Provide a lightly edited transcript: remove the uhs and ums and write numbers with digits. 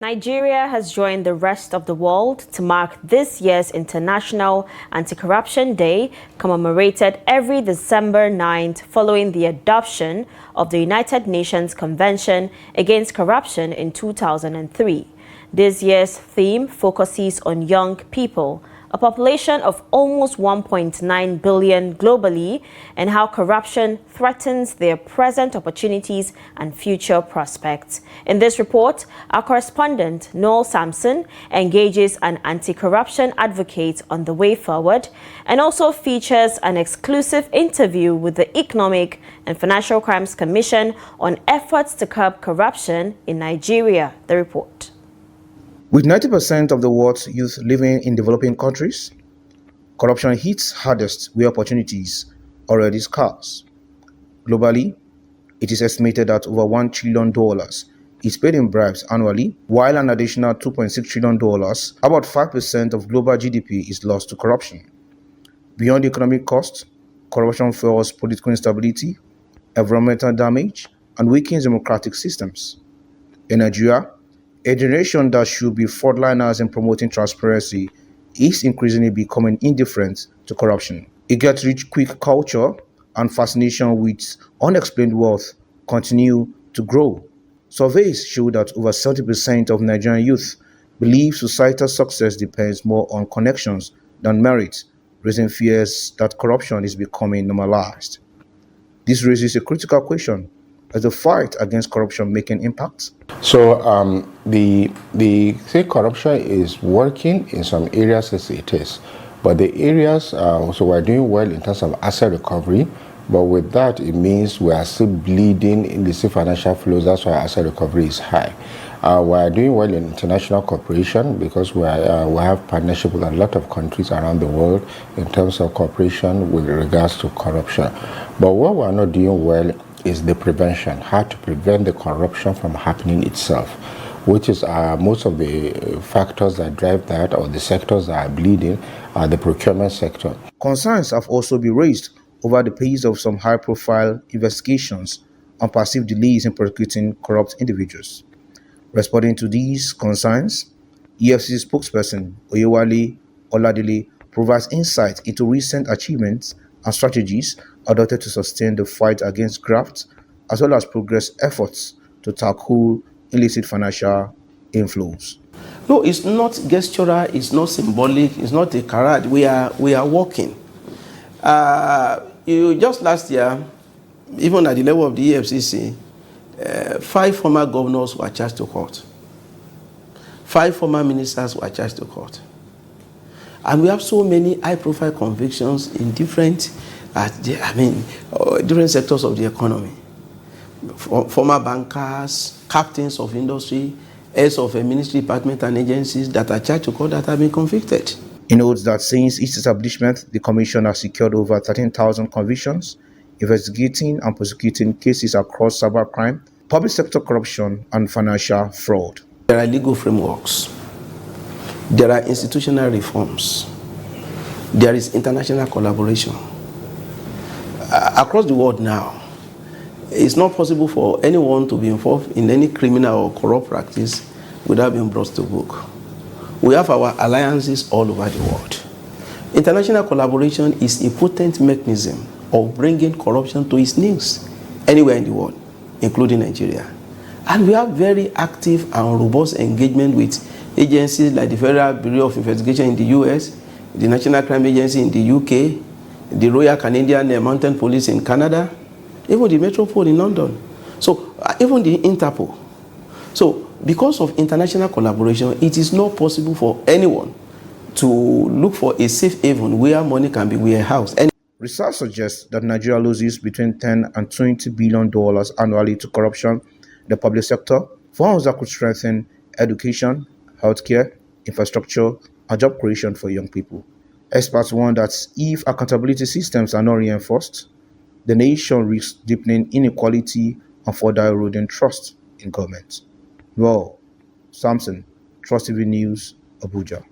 Nigeria has joined the rest of the world to mark this year's International Anti-Corruption Day, commemorated every December 9th following the adoption of the United Nations Convention Against Corruption in 2003. This year's theme focuses on young people, a population of almost 1.9 billion globally, and how corruption threatens their present opportunities and future prospects. In this report, our correspondent, Nuel Samson, engages an anti-corruption advocate on the way forward and also features an exclusive interview with the Economic and Financial Crimes Commission on efforts to curb corruption in Nigeria. The report. With 90% of the world's youth living in developing countries, corruption hits hardest where opportunities are already scarce. Globally, it is estimated that over $1 trillion is paid in bribes annually, while an additional $2.6 trillion, about 5% of global GDP, is lost to corruption. Beyond the economic cost, corruption fuels political instability, environmental damage, and weakens democratic systems. In Nigeria, a generation that should be frontliners in promoting transparency is increasingly becoming indifferent to corruption. A get-rich-quick culture and fascination with unexplained wealth continue to grow. Surveys show that over 70% of Nigerian youth believe societal success depends more on connections than merit, raising fears that corruption is becoming normalized. This raises a critical question: is the fight against corruption making impact? So the say corruption is working in some areas as it is, but the areas so we're doing well in terms of asset recovery, but with that it means we are still bleeding in the financial flows. That's why asset recovery is high. We are doing well in international cooperation because we have partnership with a lot of countries around the world in terms of cooperation with regards to corruption. But what we are not doing well is the prevention, how to prevent the corruption from happening itself, which is most of the factors that drive that, or the sectors that are bleeding, are the procurement sector. Concerns have also been raised over the pace of some high-profile investigations on perceived delays in prosecuting corrupt individuals. Responding to these concerns, EFCC spokesperson Oyewale Oladele provides insight into recent achievements and strategies adopted to sustain the fight against graft, as well as progress efforts to tackle illicit financial inflows. No, it's not gestural, it's not symbolic, it's not a charade. We are working. Just last year, even at the level of the EFCC, 5 former governors were charged to court. 5 former ministers were charged to court. And we have so many high-profile convictions in different sectors of the economy. Former bankers, captains of industry, heads of a ministry, department, and agencies that are charged to court that have been convicted. He notes that since its establishment, the Commission has secured over 13,000 convictions, investigating and prosecuting cases across cybercrime, public sector corruption, and financial fraud. There are legal frameworks. There are institutional reforms. There is international collaboration. Across the world now, it's not possible for anyone to be involved in any criminal or corrupt practice without being brought to book. We have our alliances all over the world. International collaboration is a potent mechanism of bringing corruption to its knees anywhere in the world, including Nigeria. And we have very active and robust engagement with agencies like the Federal Bureau of Investigation in the US, the National Crime Agency in the UK, the Royal Canadian Mounted Police in Canada, even the Metropole in London. So even the Interpol. So because of international collaboration, it is not possible for anyone to look for a safe haven where money can be warehoused. Research suggests that Nigeria loses between $10 and $20 billion annually to corruption in the public sector, funds that could strengthen education, healthcare, infrastructure, and job creation for young people. Experts warn that if accountability systems are not reinforced, the nation risks deepening inequality and further eroding trust in government. Nuel Samson, Trust TV News, Abuja.